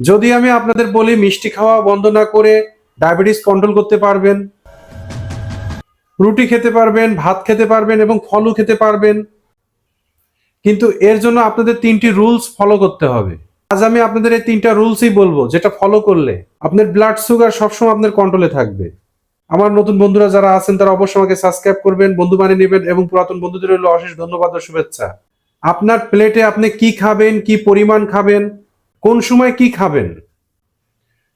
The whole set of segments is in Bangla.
যদি আমি আপনাদের বলি মিষ্টি খাওয়া বন্ধ না করে ডায়াবেটিস কন্ট্রোল করতে পারবেন, রুটি খেতে পারবেন, ভাত খেতে পারবেন এবং ফলও খেতে পারবেন, কিন্তু এর জন্য আপনাদের 3টি রুলস ফলো করতে হবে। আজ আমি আপনাদের এই 3টা রুলসই বলবো, যেটা ফলো করলে আপনার ব্লাড সুগার সবসময় আপনার কন্ট্রোলে থাকবে। আমার নতুন বন্ধুরা যারা আছেন তারা অবশ্যই আমাকে সাবস্ক্রাইব করবেন, বন্ধু বানিয়ে নেবেন এবং পুরাতন বন্ধুদের হলো অশেষ ধন্যবাদ ও শুভেচ্ছা। আপনার প্লেটে আপনি কি খাবেন, কি পরিমাণ খাবেন, কোন সময় কি খাবেন,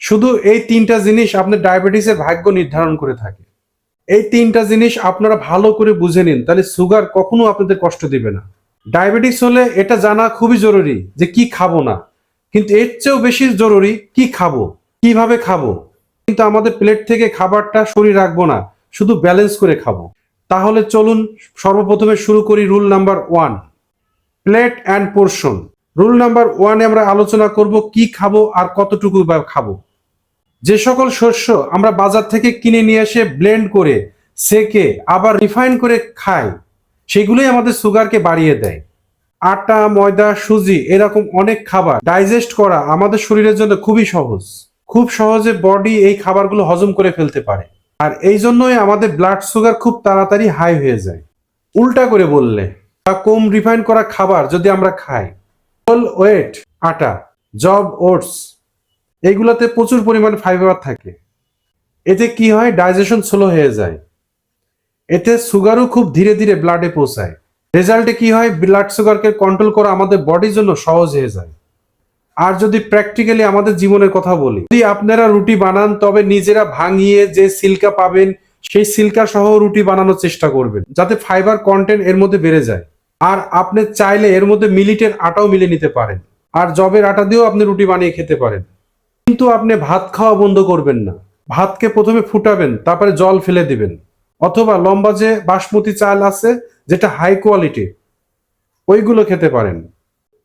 শুধু এই 3টা জিনিস আপনার ডায়াবেটিসের ভাগ্য নির্ধারণ করে থাকে। এই 3টা জিনিস আপনারা ভালো করে বুঝে নিন, তাহলে সুগার কখনো আপনাদের কষ্ট দিবে না। ডায়াবেটিস হলে এটা জানা খুবই জরুরি যে কি খাবো না, কিন্তু এর চেয়েও বেশি জরুরি কি খাবো, কিভাবে খাবো। কিন্তু আমাদের প্লেট থেকে খাবারটা সরিয়ে রাখবো না, শুধু ব্যালেন্স করে খাবো। তাহলে চলুন সর্বপ্রথমে শুরু করি rule number 1, plate and portion. Rule number 1-এ আমরা আলোচনা করব কি খাবো আর কতটুকু বা খাবো। যে সকল শস্য আমরা বাজার থেকে কিনে নিয়ে এসে ব্লেন্ড করে সেকে আবার রিফাইন করে খাই, সেগুলোই আমাদের সুগারকে বাড়িয়ে দেয়। আটা, ময়দা, সুজি এরকম অনেক খাবার ডাইজেস্ট করা আমাদের শরীরের জন্য খুবই সহজ। খুব সহজে বডি এই খাবারগুলো হজম করে ফেলতে পারে, আর এই জন্যই আমাদের ব্লাড সুগার খুব তাড়াতাড়ি হাই হয়ে যায়। উল্টা করে বললে বা কম রিফাইন করা খাবার যদি আমরা খাই, হোল ওয়েট আটা, জব ওটস, এইগুলোতে প্রচুর পরিমাণে ফাইবার থাকে। এতে কি হয়, ডাইজেশন স্লো হয়ে যায়, এতে সুগারও খুব ধীরে ধীরে ব্লাডে পৌঁছায়। রেজাল্টে কি হয়, ব্লাড সুগারকে কন্ট্রোল করা আমাদের বডির জন্য সহজ হয়ে যায়। আর যদি প্র্যাকটিক্যালি আমাদের জীবনের কথা বলি, যদি আপনারা রুটি বানান তবে নিজেরা ভাঙিয়ে যে সিল্কা পাবেন সেই সিল্কা সহ রুটি বানানোর চেষ্টা করবেন, যাতে ফাইবার কন্টেন্ট এর মধ্যে বেড়ে যায়। আর আপনি চাইলে এর মধ্যে মিলিটের আটাও মিলে নিতে পারেন, আর জবের আটা দিয়েও আপনি রুটি বানিয়ে খেতে পারেন। কিন্তু আপনি ভাত খাওয়া বন্ধ করবেন না। ভাতকে প্রথমে ফুটাবেন, তারপরে জল ফেলে দিবেন, অথবা লম্বা যে বাসমতি চাল আছে যেটা হাই কোয়ালিটি, ওইগুলো খেতে পারেন।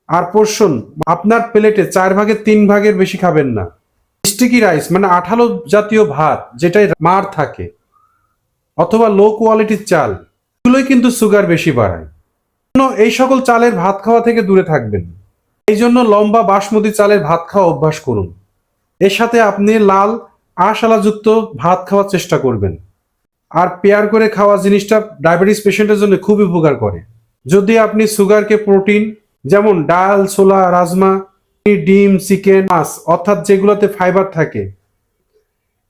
আর পোর্শন, আপনার প্লেটে 4/3 বেশি খাবেন না। স্টিকি রাইস মানে আঠালো জাতীয় ভাত যেটায় মাড় থাকে, অথবা লো কোয়ালিটির চাল, এগুলোই কিন্তু সুগার বেশি বাড়ায়। এই সকল চালের ভাত খাওয়া থেকে দূরে থাকবেন। এই জন্য লম্বা বাসমতি চালের ভাত খাওয়া অভ্যাস করুন। এর সাথে আপনি লাল আঁশালাযুক্ত ভাত খাওয়ার চেষ্টা করবেন। আর পেয়ার করে খাওয়া জিনিসটা ডায়াবেটিস পেশেন্টের জন্য খুব উপকার করে। যদি আপনি সুগারকে প্রোটিন যেমন ডাল, ছোলা, রাজমা, ডিম, চিকেন, মাছ অর্থাৎ যেগুলোতে ফাইবার থাকে,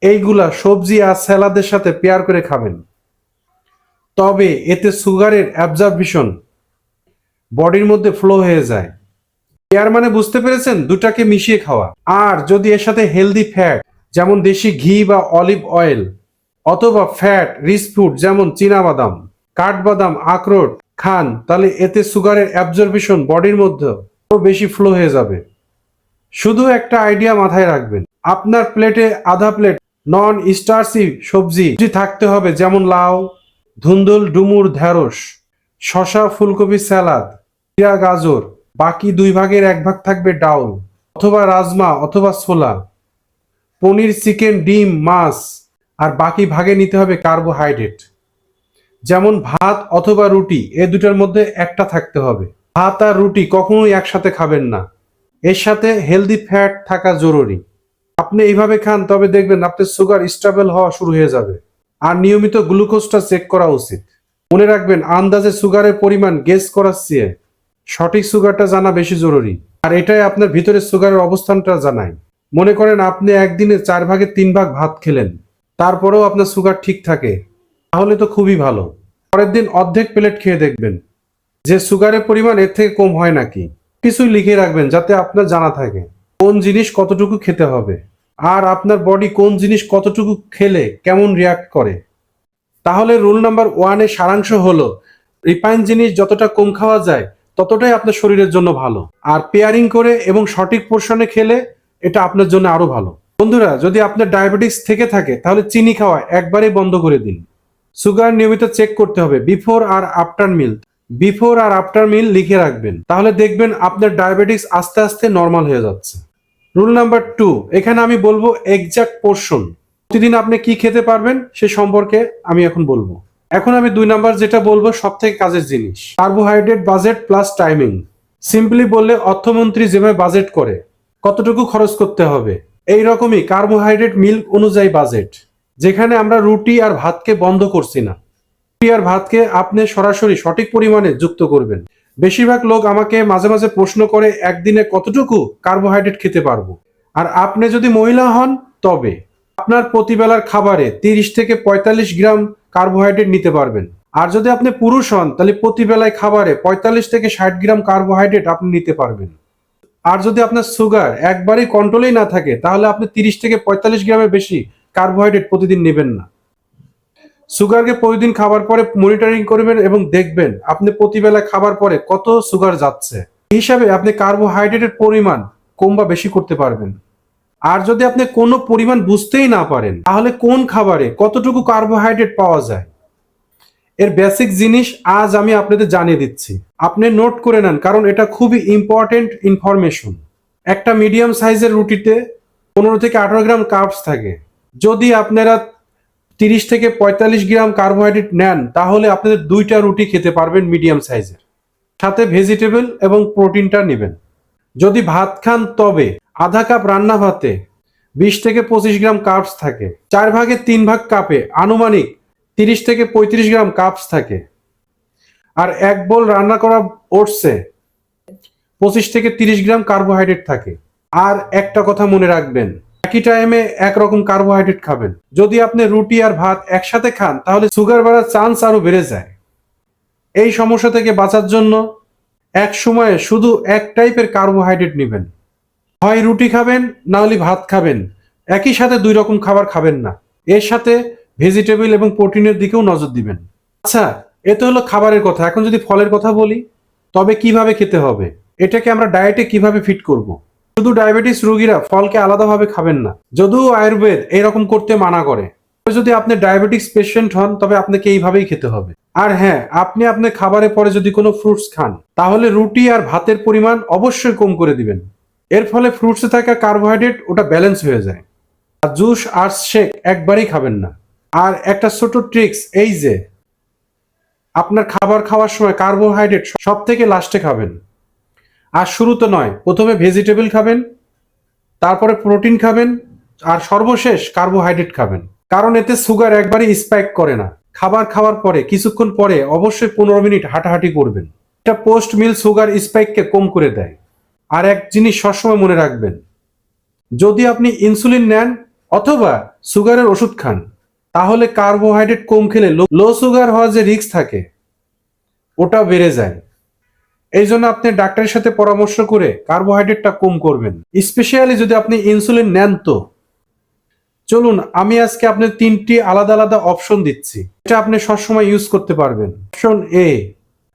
এইগুলা সবজি আর স্যালাদের সাথে পেয়ার করে খাবেন, তবে এতে সুগারের অ্যাবজর্পশন বডির মধ্যে ফ্লো হয়ে যায়। পেয়ার মানে বুঝতে পেরেছেন, দুটাকে মিশিয়ে খাওয়া। আর যদি এর সাথে হেলদি ফ্যাট যেমন দেশি ঘি বা অলিভ অয়েল, অথবা ফ্যাট রিচ ফুড যেমন চীনাবাদাম, কাঠবাদাম, আখরোট খান, তাহলে এতে সুগারের অ্যাবজর্পশন বডির মধ্যে আরো বেশি ফ্লো হয়ে যাবে। শুধু একটা আইডিয়া মাথায় রাখবেন, আপনার প্লেটে আধা প্লেট নন স্টার্চি সবজি থাকতে হবে, যেমন লাউ, ধুন্দুল, ডুমুর, ঢেঁড়স, শসা, ফুলকপি, স্যালাদ, জিরা, গাজর। বাকি 2/1 থাকবে ডাউল অথবা রাজমা অথবা ছোলা, পনির, চিকেন, ডিম, মাছ। আর বাকি ভাগে নিতে হবে কার্বোহাইড্রেট, যেমন ভাত অথবা রুটি, এ দুটার মধ্যে একটা থাকতে হবে। ভাত আর রুটি কখনোই একসাথে খাবেন না, এর সাথে হেলদি ফ্যাট থাকা জরুরি। আপনি এইভাবে খান, তবে দেখবেন আপনার সুগার স্টেবল হওয়া শুরু হয়ে যাবে। আর নিয়মিত গ্লুকোজটা চেক করা উচিত। মনে রাখবেন, আন্দাজে সুগারের পরিমাণ গেস করার চেয়ে সঠিক সুগারটা জানা বেশি জরুরি। আর এটাই আপনার ভিতরে সুগারের অবস্থানটা জানায়। মনে করেন আপনি একদিনে 4/3 ভাত খেলেন, তারপরেও আপনার সুগার ঠিক থাকে, তাহলে তো খুবই ভালো। পরের দিন অর্ধেক প্লেট খেয়ে দেখবেন যে সুগারের পরিমাণ এর থেকে কম হয় নাকি। কিছুই লিখে রাখবেন যাতে আপনার জানা থাকে কোন জিনিস কতটুকু খেতে হবে, আর আপনার বডি কোন জিনিস কতটুকু খেলে কেমন রিয়াক্ট করে। তাহলে রুল নাম্বার 1-এর সারাংশ হলো, রিফাইন জিনিস যতটা কম খাওয়া যায় ততটাই আপনার শরীরের জন্য ভালো। আর পেয়ারিং করে এবং সঠিক পোর্শনে খেলে এটা আপনার জন্য আরো ভালো। বন্ধুরা, যদি আপনার ডায়াবেটিস থেকে থাকে তাহলে চিনি খাওয়া একবারেই বন্ধ করে দিন। সুগার নিয়মিত চেক করতে হবে বিফোর আর আফটার মিল। বিফোর আর আফটার মিল লিখে রাখবেন, তাহলে দেখবেন আপনার ডায়াবেটিস আস্তে আস্তে নর্মাল হয়ে যাচ্ছে। রুল নাম্বার 2, এখানে আমি বলবো এক্সাক্ট পোর্শন। প্রতিদিন আপনি কি খেতে পারবেন সে সম্পর্কে আমি এখন বলবো। এখন আমি 2 নাম্বার যেটা বলবো সব থেকে কাজের জিনিস, carbohydrate budget plus timing. Simply বললে অর্থমন্ত্রী যেভাবে বাজেট করে কতটুকু খরচ করতে হবে। এই রকমই কার্বোহাইড্রেট মিল্ক অনুযায়ী বাজেট, যেখানে আমরা রুটি আর ভাতকে বন্ধ করছি না। রুটি আর ভাতকে আপনি সরাসরি সঠিক পরিমাণে যুক্ত করবেন। বেশিরভাগ লোক আমাকে মাঝে মাঝে প্রশ্ন করে একদিনে কতটুকু কার্বোহাইড্রেট খেতে পারবো। আর আপনি যদি মহিলা হন তবে আপনার প্রতিবেলার খাবারে 30 থেকে 45 গ্রাম কার্বোহাইড্রেট নিতে পারবেন। আর যদি আপনি পুরুষ হন তাহলে প্রতিবেলায় খাবারে 45 থেকে 60 গ্রাম কার্বোহাইড্রেট আপনি নিতে পারবেন। আর যদি আপনার সুগার একবারেই কন্ট্রোলেই না থাকে তাহলে আপনি 30 থেকে 45 গ্রামের বেশি কার্বোহাইড্রেট প্রতিদিন নেবেন না। সুগারকে প্রতিদিন খাবার পরে মনিটরিং করবেন এবং দেখবেন আপনি প্রতিবেলা খাবার পরে কত সুগার যাচ্ছে। এই হিসাবে আপনি কার্বোহাইড্রেটের পরিমাণ কম বা বেশি করতে পারবেন। আর যদি আপনি কোনো পরিমাণ বুঝতেই না পারেন তাহলে কোন খাবারে কতটুকু কার্বোহাইড্রেট পাওয়া যায়, এর বেসিক জিনিস আজ আমি আপনাদের জানিয়ে দিচ্ছি। আপনি নোট করে নেন, কারণ এটা খুবই ইম্পর্টেন্ট ইনফরমেশন। একটা মিডিয়াম সাইজের রুটিতে 15 থেকে 18 গ্রাম কার্বস থাকে। যদি আপনারা 30 থেকে 45 গ্রাম কার্বোহাইড্রেট নেন তাহলে আপনাদের 2টা রুটি খেতে পারবেন মিডিয়াম সাইজের, সাথে ভেজিটেবল এবং প্রোটিনটা নেবেন। যদি ভাত খান তবে আধা কাপ রান্না ভাতে 20 থেকে 25 গ্রাম কার্বস থাকে। 4 ভাগের 3 ভাগ কাপে আনুমানিক 30 থেকে 35 গ্রাম কার্বস থাকে। আর 1 বোল রান্না করা ওটসে 25 থেকে 30 গ্রাম কার্বোহাইড্রেট থাকে। আর একটা কথা মনে রাখবেন, একই টাইমে একরকম কার্বোহাইড্রেট খাবেন। যদি আপনি রুটি আর ভাত একসাথে খান তাহলে সুগার বাড়ার চান্স আরো বেড়ে যায়। এই সমস্যা থেকে বাঁচার জন্য এক সময়ে শুধু এক টাইপের কার্বোহাইড্রেট নেবেন। হয় রুটি খাবেন না হলে ভাত খাবেন, একই সাথে 2 রকম খাবার খাবেন না। এর সাথে ভেজিটেবল এবং প্রোটিনের দিকেও নজর দিবেন। আচ্ছা, এ তো হলো খাবারের কথা। এখন যদি ফলের কথা বলি, তবে কিভাবে খেতে হবে, এটাকে আমরা ডায়েটে কিভাবে ফিট করব। শুধু ডায়াবেটিস রোগীরা ফলকে আলাদাভাবে খাবেন না, যদিও আয়ুর্বেদ এরকম করতে মানা করে। যদি আপনি ডায়াবেটিস পেশেন্ট হন তবে আপনাকে এইভাবেই খেতে হবে। আর হ্যাঁ, আপনি আপনার খাবারের পরে যদি কোনো ফ্রুটস খান তাহলে রুটি আর ভাতের পরিমাণ অবশ্যই কম করে দিবেন। এর ফলে ফ্রুটসে থাকা কার্বোহাইড্রেট ওটা ব্যালেন্স হয়ে যায়। আর জুস আর শেক একবারই খাবেন না। আর একটা ছোট ট্রিক্স এই যে, আপনার খাবার খাওয়ার সময় কার্বোহাইড্রেট সব থেকে লাস্টে খাবেন। আর শুরুতে নয়, প্রথমে ভেজিটেবল খাবেন, তারপরে প্রোটিন খাবেন, আর সর্বশেষ কার্বোহাইড্রেট খাবেন। কারণ এতে সুগার একবারই স্পাইক করে না। খাবার খাওয়ার পরে কিছুক্ষণ পরে অবশ্যই 15 মিনিট হাঁটাহাঁটি করবেন। এটা পোস্ট মিল সুগার স্পাইককে কম করে দেয়। আর এক জিনিস সবসময় মনে রাখবেন, যদি আপনি ইনসুলিন নেন অথবা সুগারের ওষুধ খান তাহলে কার্বোহাইড্রেট কম খেলে লো সুগার হওয়ার যে রিস্ক থাকে ওটা বেড়ে যায়। এই জন্য আপনি ডাক্তারের সাথে পরামর্শ করে কার্বোহাইড্রেটটা কম করবেন, স্পেশালি যদি আপনি ইনসুলিন নেন। তো চলুন আমি আজকে আপনার 3টি আলাদা আলাদা অপশন দিচ্ছি, এটা আপনি সবসময় ইউজ করতে পারবেন। অপশন এ,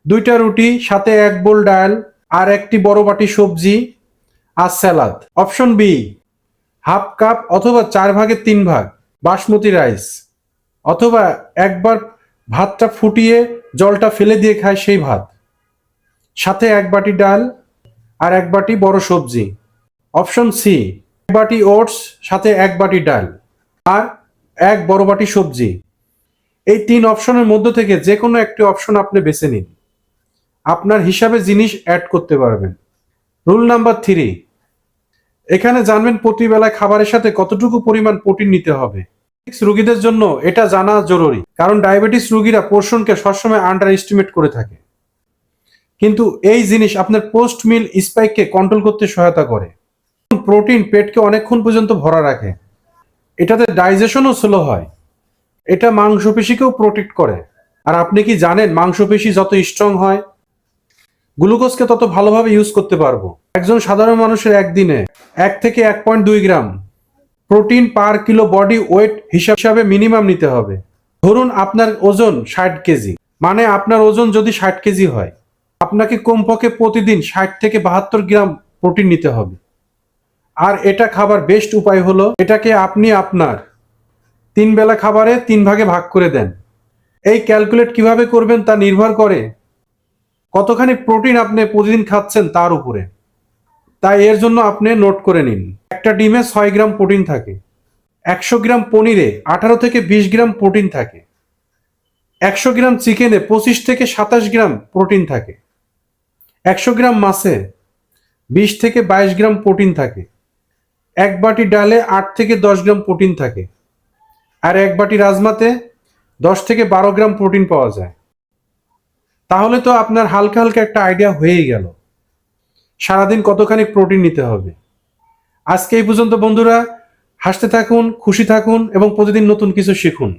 2টা রুটি সাথে 1 বোল ডাল আর 1টি বড় বাটি সবজি আর salad. Option B, half cup অথবা 4 ভাগের 3 ভাগ বাসমতি রাইস, অথবা একবার ভাতটা ফুটিয়ে জলটা ফেলে দিয়ে খায় সেই ভাত, সাথে 1 বাটি ডাল আর 1 বাটি বড় সবজি। অপশন সি, 1 বাটি ওটস সাথে 1 বাটি ডাল আর 1 বড় বাটি সবজি। এই 3 অপশনের মধ্য থেকে যে কোনো একটি অপশন আপনি বেছে নিন, আপনার হিসাবে জিনিস অ্যাড করতে পারবেন। রুল নাম্বার 3, এখানে জানবেন প্রতিবেলায় খাবারের সাথে কতটুকু পরিমাণ প্রোটিন নিতে হবে। রোগীদের জন্য এটা জানা জরুরি, কারণ ডায়াবেটিস রোগীরা পোর্শনকে সবসময় আন্ডার এস্টিমেট করে থাকে। কিন্তু এই জিনিস আপনার পোস্ট মিল স্পাইককে কন্ট্রোল করতে সহায়তা করে। প্রোটিন পেটকে অনেকক্ষণ পর্যন্ত ভরা রাখে, এটাতে ডাইজেশনও স্লো হয়, এটা মাংসপেশিকেও প্রোটেক্ট করে। আর আপনি কি জানেন, মাংসপেশি যত স্ট্রং হয় গ্লুকোজকে তত ভালোভাবে ইউজ করতে পারবো। একজন সাধারণ মানুষের একদিনে 1 থেকে 1.2 gram protein per kilo body weight হিসাবে মিনিমাম নিতে হবে। ধরুন আপনার ওজন 60 কেজি, মানে আপনার ওজন যদি 60 কেজি হয় আপনাকে কমপক্ষে প্রতিদিন 60 থেকে 72 গ্রাম প্রোটিন নিতে হবে। আর এটা খাবার বেস্ট উপায় হলো এটাকে আপনি আপনার 3 বেলা খাবারে 3 ভাগে ভাগ করে দেন। এই ক্যালকুলেট কিভাবে করবেন তা নির্ভর করে কতখানি প্রোটিন আপনি প্রতিদিন খাচ্ছেন তার উপরে। তাই এর জন্য আপনি নোট করে নিন, একটা ডিমে 6 গ্রাম প্রোটিন থাকে, 100 গ্রাম পনিরে 18 থেকে 20 গ্রাম প্রোটিন থাকে, 100 গ্রাম চিকেনে 25 থেকে 27 গ্রাম প্রোটিন থাকে, 100 গ্রাম মাছে 20 থেকে 22 গ্রাম প্রোটিন থাকে। এক বাটি ডালে 8 থেকে 10 গ্রাম প্রোটিন থাকে, আর এক বাটি রাজমাতে 10 থেকে 12 গ্রাম প্রোটিন পাওয়া যায়। তাহলে তো আপনার হালকা হালকা একটা আইডিয়া হয়েই গেল সারাদিন কতখানি প্রোটিন নিতে হবে। আজকে এই পর্যন্ত বন্ধুরা। হাসতে থাকুন, খুশি থাকুন এবং প্রতিদিন নতুন কিছু শিখুন।